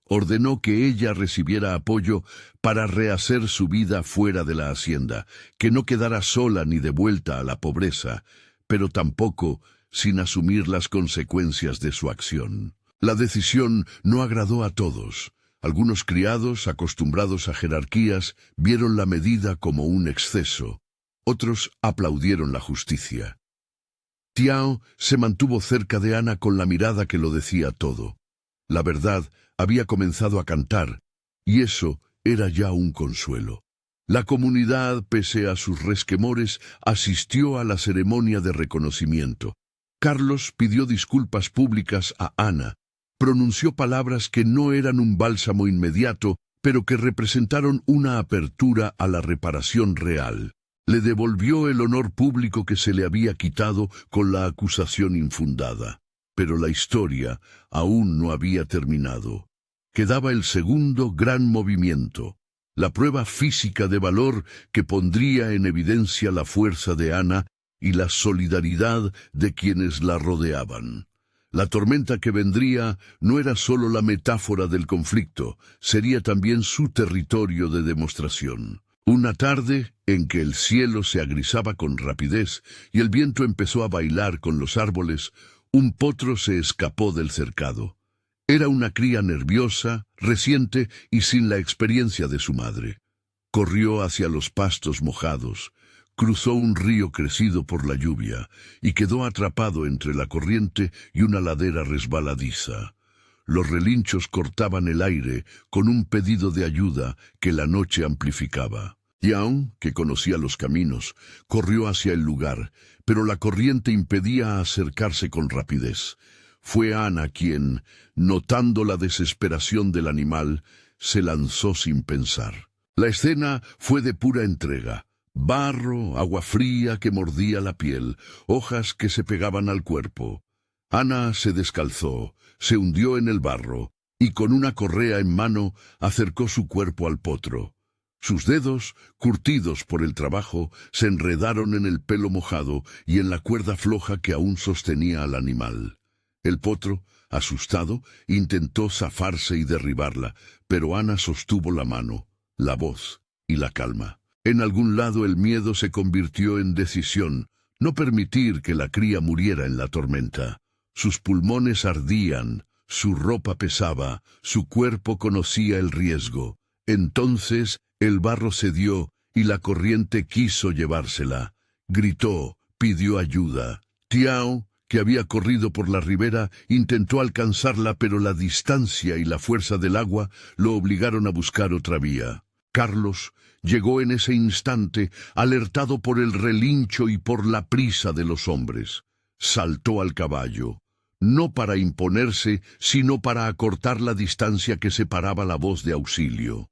A: Ordenó que ella recibiera apoyo para rehacer su vida fuera de la hacienda, que no quedara sola ni devuelta a la pobreza, pero tampoco sin asumir las consecuencias de su acción. La decisión no agradó a todos. Algunos criados, acostumbrados a jerarquías, vieron la medida como un exceso. Otros aplaudieron la justicia. Tiao se mantuvo cerca de Ana con la mirada que lo decía todo. La verdad había comenzado a cantar, y eso era ya un consuelo. La comunidad, pese a sus resquemores, asistió a la ceremonia de reconocimiento. Carlos pidió disculpas públicas a Ana. Pronunció palabras que no eran un bálsamo inmediato, pero que representaron una apertura a la reparación real. Le devolvió el honor público que se le había quitado con la acusación infundada. Pero la historia aún no había terminado. Quedaba el segundo gran movimiento, la prueba física de valor que pondría en evidencia la fuerza de Ana y la solidaridad de quienes la rodeaban. La tormenta que vendría no era solo la metáfora del conflicto, sería también su territorio de demostración. Una tarde en que el cielo se agrisaba con rapidez y el viento empezó a bailar con los árboles, un potro se escapó del cercado. Era una cría nerviosa, reciente y sin la experiencia de su madre. Corrió hacia los pastos mojados, cruzó un río crecido por la lluvia y quedó atrapado entre la corriente y una ladera resbaladiza. Los relinchos cortaban el aire con un pedido de ayuda que la noche amplificaba. Tiao, que conocía los caminos, corrió hacia el lugar, pero la corriente impedía acercarse con rapidez. Fue Ana quien, notando la desesperación del animal, se lanzó sin pensar. La escena fue de pura entrega. Barro, agua fría que mordía la piel, hojas que se pegaban al cuerpo. Ana se descalzó, se hundió en el barro, y con una correa en mano acercó su cuerpo al potro. Sus dedos, curtidos por el trabajo, se enredaron en el pelo mojado y en la cuerda floja que aún sostenía al animal. El potro, asustado, intentó zafarse y derribarla, pero Ana sostuvo la mano, la voz y la calma. En algún lado el miedo se convirtió en decisión, no permitir que la cría muriera en la tormenta. Sus pulmones ardían, su ropa pesaba, su cuerpo conocía el riesgo. Entonces el barro cedió y la corriente quiso llevársela. Gritó, pidió ayuda. Tiao, que había corrido por la ribera, intentó alcanzarla, pero la distancia y la fuerza del agua lo obligaron a buscar otra vía. Carlos llegó en ese instante, alertado por el relincho y por la prisa de los hombres. Saltó al caballo, no para imponerse, sino para acortar la distancia que separaba la voz de auxilio.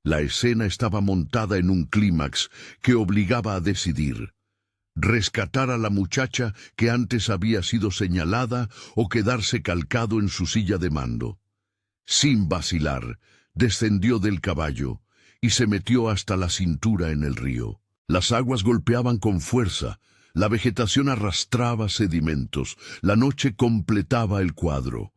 A: La escena estaba montada en un clímax que obligaba a decidir: rescatar a la muchacha que antes había sido señalada o quedarse calcado en su silla de mando. Sin vacilar, descendió del caballo y se metió hasta la cintura en el río. Las aguas golpeaban con fuerza, la vegetación arrastraba sedimentos, la noche completaba el cuadro.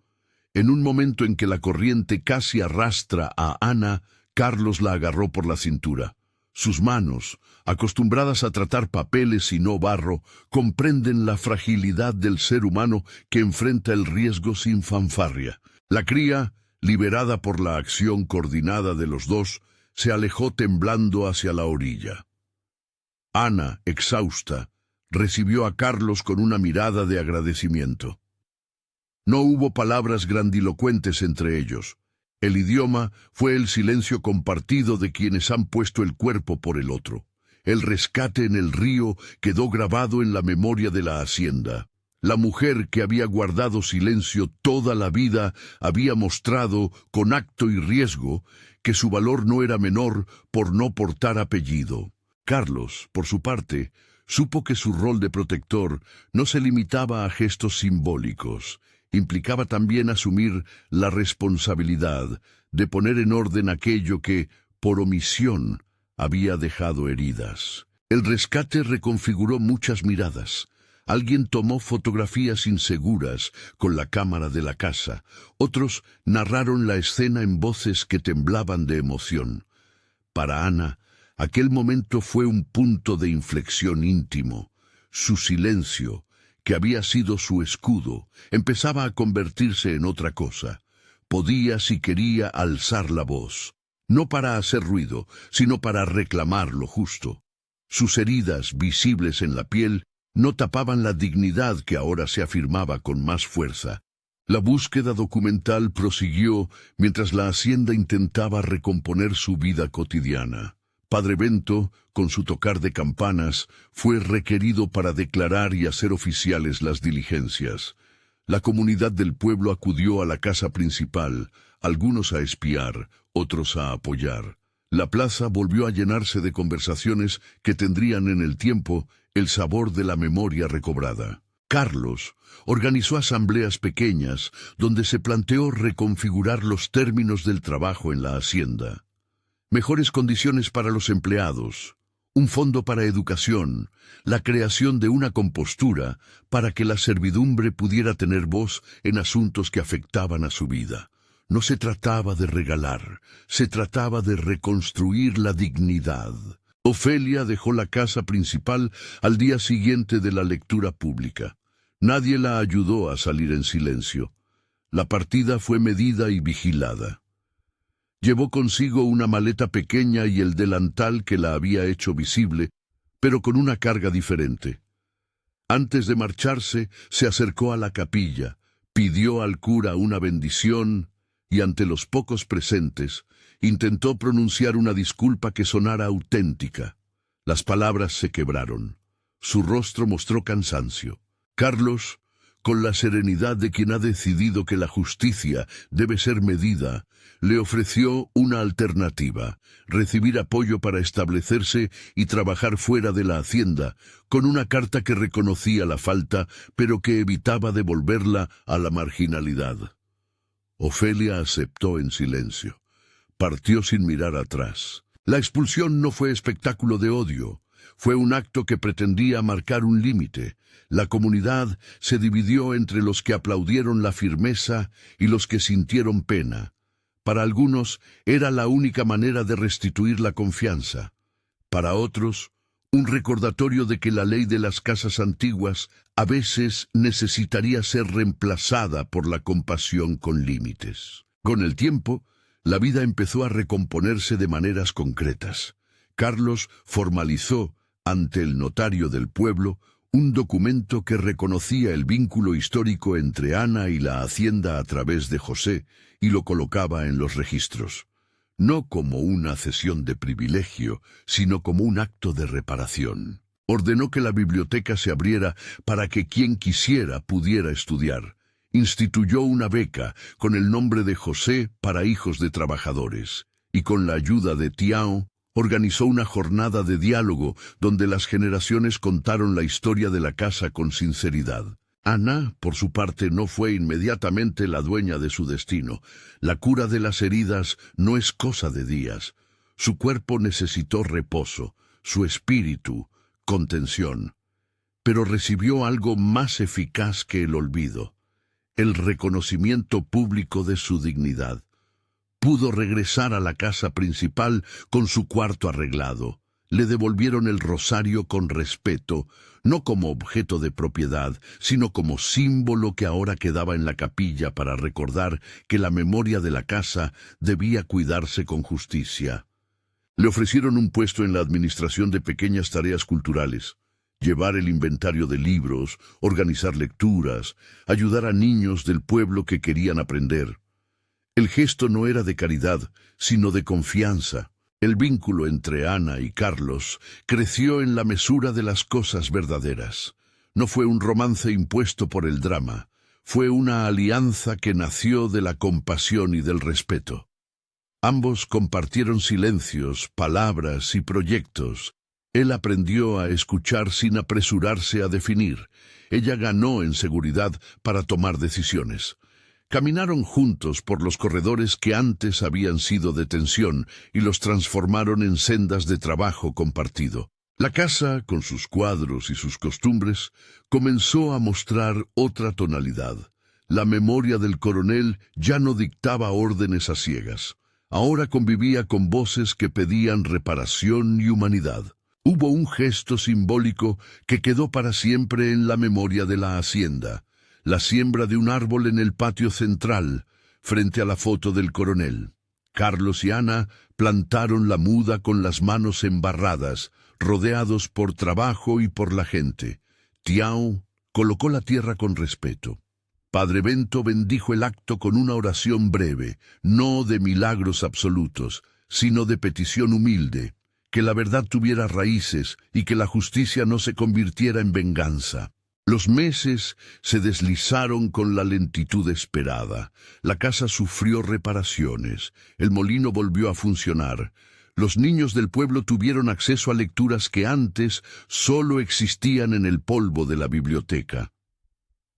A: En un momento en que la corriente casi arrastra a Ana, Carlos la agarró por la cintura. Sus manos, acostumbradas a tratar papeles y no barro, comprenden la fragilidad del ser humano que enfrenta el riesgo sin fanfarria. La cría, liberada por la acción coordinada de los dos, se alejó temblando hacia la orilla. Ana, exhausta, recibió a Carlos con una mirada de agradecimiento. No hubo palabras grandilocuentes entre ellos. El idioma fue el silencio compartido de quienes han puesto el cuerpo por el otro. El rescate en el río quedó grabado en la memoria de la hacienda. La mujer que había guardado silencio toda la vida había mostrado, con acto y riesgo, que su valor no era menor por no portar apellido. Carlos, por su parte, supo que su rol de protector no se limitaba a gestos simbólicos. Implicaba también asumir la responsabilidad de poner en orden aquello que, por omisión, había dejado heridas. El rescate reconfiguró muchas miradas. Alguien tomó fotografías inseguras con la cámara de la casa. Otros narraron la escena en voces que temblaban de emoción. Para Ana, aquel momento fue un punto de inflexión íntimo. Su silencio, que había sido su escudo, empezaba a convertirse en otra cosa. Podía, si quería, alzar la voz, no para hacer ruido, sino para reclamar lo justo. Sus heridas, visibles en la piel, no tapaban la dignidad que ahora se afirmaba con más fuerza. La búsqueda documental prosiguió mientras la hacienda intentaba recomponer su vida cotidiana. Padre Bento, con su tocar de campanas, fue requerido para declarar y hacer oficiales las diligencias. La comunidad del pueblo acudió a la casa principal, algunos a espiar, otros a apoyar. La plaza volvió a llenarse de conversaciones que tendrían en el tiempo el sabor de la memoria recobrada. Carlos organizó asambleas pequeñas donde se planteó reconfigurar los términos del trabajo en la hacienda. Mejores condiciones para los empleados, un fondo para educación, la creación de una compostura para que la servidumbre pudiera tener voz en asuntos que afectaban a su vida. No se trataba de regalar, se trataba de reconstruir la dignidad. Ofelia dejó la casa principal al día siguiente de la lectura pública. Nadie la ayudó a salir en silencio. La partida fue medida y vigilada. Llevó consigo una maleta pequeña y el delantal que la había hecho visible, pero con una carga diferente. Antes de marcharse, se acercó a la capilla, pidió al cura una bendición y ante los pocos presentes, intentó pronunciar una disculpa que sonara auténtica. Las palabras se quebraron. Su rostro mostró cansancio. Carlos, con la serenidad de quien ha decidido que la justicia debe ser medida, le ofreció una alternativa: recibir apoyo para establecerse y trabajar fuera de la hacienda, con una carta que reconocía la falta, pero que evitaba devolverla a la marginalidad. Ofelia aceptó en silencio. Partió sin mirar atrás. La expulsión no fue espectáculo de odio. Fue un acto que pretendía marcar un límite. La comunidad se dividió entre los que aplaudieron la firmeza y los que sintieron pena. Para algunos era la única manera de restituir la confianza. Para otros, un recordatorio de que la ley de las casas antiguas a veces necesitaría ser reemplazada por la compasión con límites. Con el tiempo, la vida empezó a recomponerse de maneras concretas. Carlos formalizó, ante el notario del pueblo, un documento que reconocía el vínculo histórico entre Ana y la hacienda a través de José y lo colocaba en los registros. No como una cesión de privilegio, sino como un acto de reparación. Ordenó que la biblioteca se abriera para que quien quisiera pudiera estudiar. Instituyó una beca con el nombre de José para hijos de trabajadores, y con la ayuda de Tião, organizó una jornada de diálogo donde las generaciones contaron la historia de la casa con sinceridad. Ana, por su parte, no fue inmediatamente la dueña de su destino. La cura de las heridas no es cosa de días. Su cuerpo necesitó reposo, su espíritu, contención. Pero recibió algo más eficaz que el olvido: el reconocimiento público de su dignidad. Pudo regresar a la casa principal con su cuarto arreglado. Le devolvieron el rosario con respeto, no como objeto de propiedad, sino como símbolo que ahora quedaba en la capilla para recordar que la memoria de la casa debía cuidarse con justicia. Le ofrecieron un puesto en la administración de pequeñas tareas culturales: llevar el inventario de libros, organizar lecturas, ayudar a niños del pueblo que querían aprender. El gesto no era de caridad, sino de confianza. El vínculo entre Ana y Carlos creció en la mesura de las cosas verdaderas. No fue un romance impuesto por el drama, fue una alianza que nació de la compasión y del respeto. Ambos compartieron silencios, palabras y proyectos. Él aprendió a escuchar sin apresurarse a definir. Ella ganó en seguridad para tomar decisiones. Caminaron juntos por los corredores que antes habían sido de tensión y los transformaron en sendas de trabajo compartido. La casa, con sus cuadros y sus costumbres, comenzó a mostrar otra tonalidad. La memoria del coronel ya no dictaba órdenes a ciegas. Ahora convivía con voces que pedían reparación y humanidad. Hubo un gesto simbólico que quedó para siempre en la memoria de la hacienda: la siembra de un árbol en el patio central, frente a la foto del coronel. Carlos y Ana plantaron la muda con las manos embarradas, rodeados por trabajo y por la gente. Tião colocó la tierra con respeto. Padre Bento bendijo el acto con una oración breve, no de milagros absolutos, sino de petición humilde: que la verdad tuviera raíces y que la justicia no se convirtiera en venganza. Los meses se deslizaron con la lentitud esperada. La casa sufrió reparaciones. El molino volvió a funcionar. Los niños del pueblo tuvieron acceso a lecturas que antes solo existían en el polvo de la biblioteca.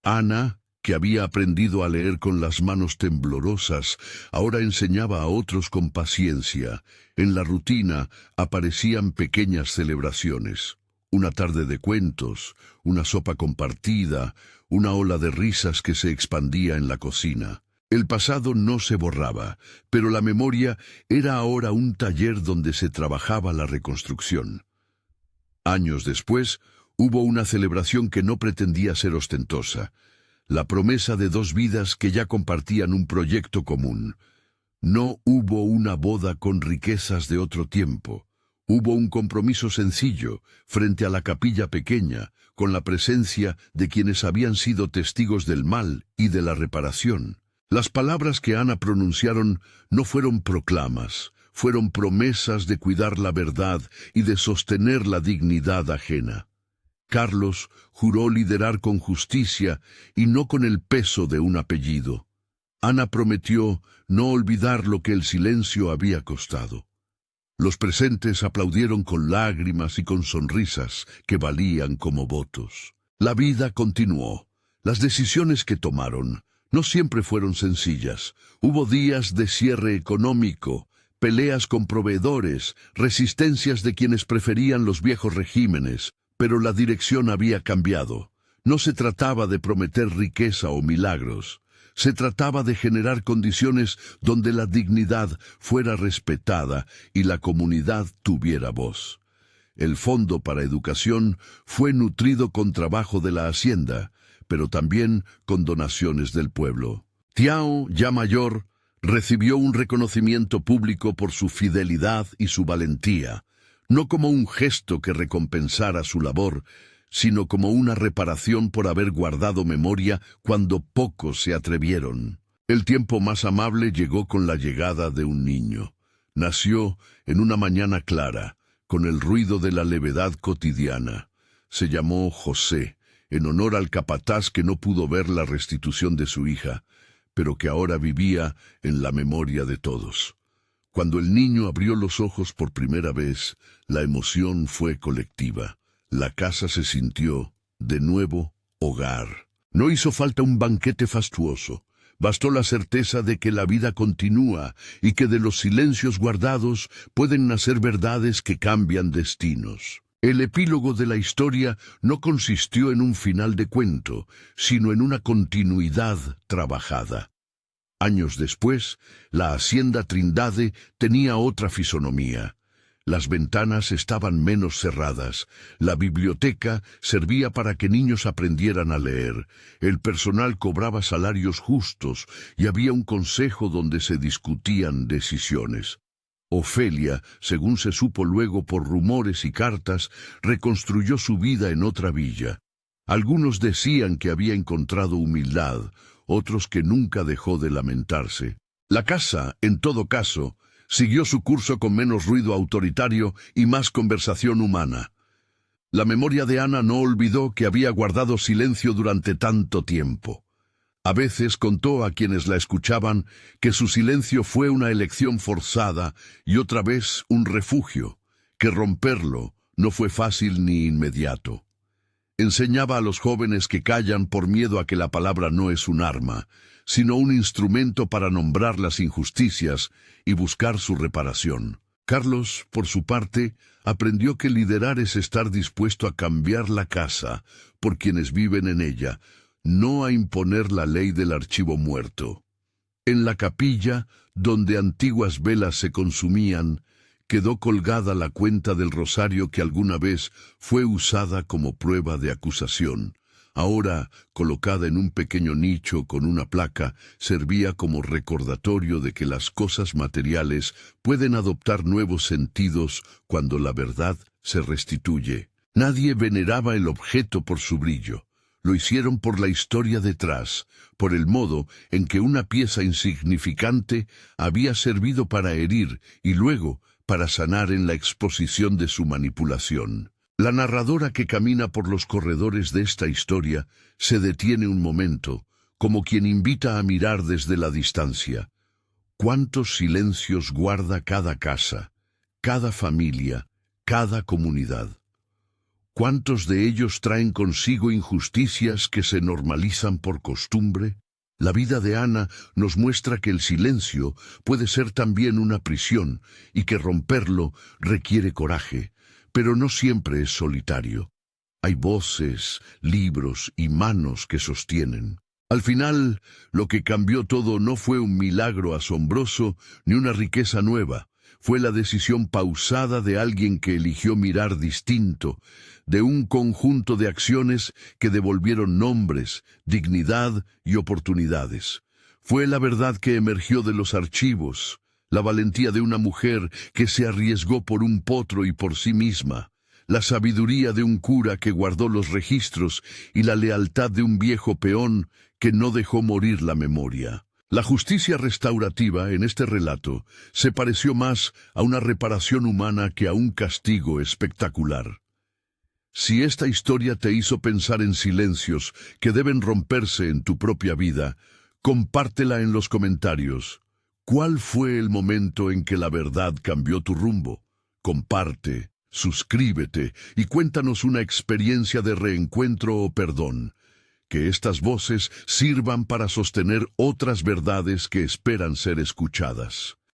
A: Ana, que había aprendido a leer con las manos temblorosas, ahora enseñaba a otros con paciencia. En la rutina aparecían pequeñas celebraciones. Una tarde de cuentos, una sopa compartida, una ola de risas que se expandía en la cocina. El pasado no se borraba, pero la memoria era ahora un taller donde se trabajaba la reconstrucción. Años después, hubo una celebración que no pretendía ser ostentosa. La promesa de dos vidas que ya compartían un proyecto común. No hubo una boda con riquezas de otro tiempo. Hubo un compromiso sencillo, frente a la capilla pequeña, con la presencia de quienes habían sido testigos del mal y de la reparación. Las palabras que Ana pronunciaron no fueron proclamas, fueron promesas de cuidar la verdad y de sostener la dignidad ajena. Carlos juró liderar con justicia y no con el peso de un apellido. Ana prometió no olvidar lo que el silencio había costado. Los presentes aplaudieron con lágrimas y con sonrisas que valían como votos. La vida continuó. Las decisiones que tomaron no siempre fueron sencillas. Hubo días de cierre económico, peleas con proveedores, resistencias de quienes preferían los viejos regímenes, pero la dirección había cambiado. No se trataba de prometer riqueza o milagros. Se trataba de generar condiciones donde la dignidad fuera respetada y la comunidad tuviera voz. El Fondo para Educación fue nutrido con trabajo de la Hacienda, pero también con donaciones del pueblo. Tiao, ya mayor, recibió un reconocimiento público por su fidelidad y su valentía, no como un gesto que recompensara su labor, sino como una reparación por haber guardado memoria cuando pocos se atrevieron. El tiempo más amable llegó con la llegada de un niño. Nació en una mañana clara, con el ruido de la levedad cotidiana. Se llamó José, en honor al capataz que no pudo ver la restitución de su hija, pero que ahora vivía en la memoria de todos. Cuando el niño abrió los ojos por primera vez, la emoción fue colectiva. La casa se sintió, de nuevo, hogar. No hizo falta un banquete fastuoso. Bastó la certeza de que la vida continúa y que de los silencios guardados pueden nacer verdades que cambian destinos. El epílogo de la historia no consistió en un final de cuento, sino en una continuidad trabajada. Años después, la Hacienda Trindade tenía otra fisonomía. Las ventanas estaban menos cerradas, la biblioteca servía para que niños aprendieran a leer, el personal cobraba salarios justos y había un consejo donde se discutían decisiones. Ofelia, según se supo luego por rumores y cartas, reconstruyó su vida en otra villa. Algunos decían que había encontrado humildad, otros que nunca dejó de lamentarse. La casa, en todo caso, siguió su curso con menos ruido autoritario y más conversación humana. La memoria de Ana no olvidó que había guardado silencio durante tanto tiempo. A veces contó a quienes la escuchaban que su silencio fue una elección forzada y otra vez un refugio, que romperlo no fue fácil ni inmediato. Enseñaba a los jóvenes que callan por miedo a que la palabra no es un arma, sino un instrumento para nombrar las injusticias y buscar su reparación. Carlos, por su parte, aprendió que liderar es estar dispuesto a cambiar la casa por quienes viven en ella, no a imponer la ley del archivo muerto. En la capilla, donde antiguas velas se consumían, quedó colgada la cuenta del rosario que alguna vez fue usada como prueba de acusación. Ahora, colocada en un pequeño nicho con una placa, servía como recordatorio de que las cosas materiales pueden adoptar nuevos sentidos cuando la verdad se restituye. Nadie veneraba el objeto por su brillo. Lo hicieron por la historia detrás, por el modo en que una pieza insignificante había servido para herir y luego para sanar en la exposición de su manipulación. La narradora que camina por los corredores de esta historia se detiene un momento, como quien invita a mirar desde la distancia. ¿Cuántos silencios guarda cada casa, cada familia, cada comunidad? ¿Cuántos de ellos traen consigo injusticias que se normalizan por costumbre? La vida de Ana nos muestra que el silencio puede ser también una prisión y que romperlo requiere coraje, pero no siempre es solitario. Hay voces, libros y manos que sostienen. Al final, lo que cambió todo no fue un milagro asombroso ni una riqueza nueva. Fue la decisión pausada de alguien que eligió mirar distinto, de un conjunto de acciones que devolvieron nombres, dignidad y oportunidades. Fue la verdad que emergió de los archivos, la valentía de una mujer que se arriesgó por un potro y por sí misma, la sabiduría de un cura que guardó los registros y la lealtad de un viejo peón que no dejó morir la memoria. La justicia restaurativa en este relato se pareció más a una reparación humana que a un castigo espectacular. Si esta historia te hizo pensar en silencios que deben romperse en tu propia vida, compártela en los comentarios. ¿Cuál fue el momento en que la verdad cambió tu rumbo? Comparte, suscríbete y cuéntanos una experiencia de reencuentro o perdón. Que estas voces sirvan para sostener otras verdades que esperan ser escuchadas.